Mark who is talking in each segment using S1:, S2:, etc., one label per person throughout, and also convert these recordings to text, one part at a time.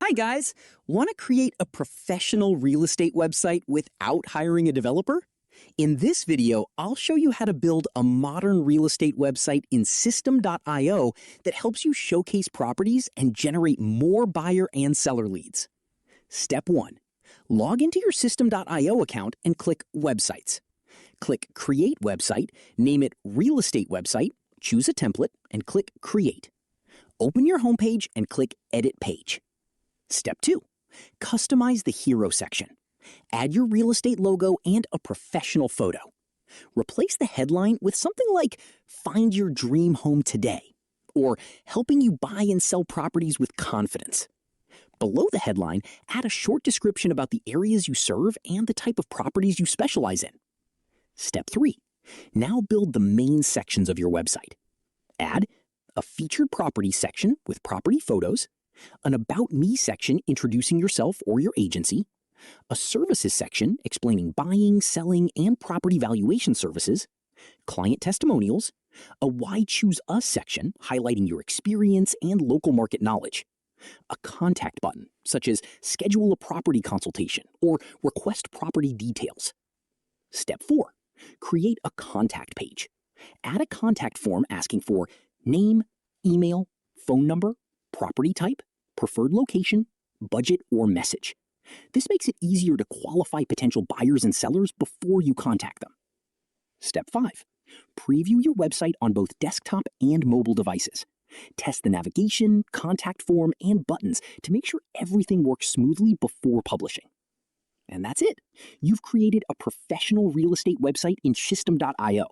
S1: Hi, guys. Want to create a professional real estate website without hiring a developer? In this video, I'll show you how to build a modern real estate website in System.io that helps you showcase properties and generate more buyer and seller leads. Step 1. Log into your System.io account and click Websites. Click Create Website, name it Real Estate Website, choose a template, and click Create. Open your homepage and click Edit Page. Step 2. Customize the hero section. Add your real estate logo and a professional photo. Replace the headline with something like Find Your Dream Home Today or Helping You Buy and Sell Properties with Confidence. Below the headline, add a short description about the areas you serve and the type of properties you specialize in. Step 3. Now build the main sections of your website. Add a featured property section with property photos, an About Me section introducing yourself or your agency, a services section explaining buying, selling, and property valuation services, client testimonials, a Why Choose Us section highlighting your experience and local market knowledge, a contact button such as schedule a property consultation or request property details. Step 4. Create a contact page. Add a contact form asking for name, email, phone number, property type, preferred location, budget, or message. This makes it easier to qualify potential buyers and sellers before you contact them. Step 5. Preview your website on both desktop and mobile devices. Test the navigation, contact form, and buttons to make sure everything works smoothly before publishing. And that's it. You've created a professional real estate website in System.io.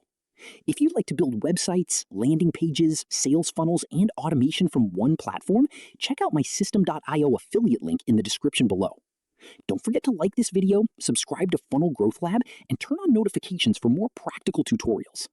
S1: If you'd like to build websites, landing pages, sales funnels, and automation from one platform, check out my System.io affiliate link in the description below. Don't forget to like this video, subscribe to Funnel Growth Lab, and turn on notifications for more practical tutorials.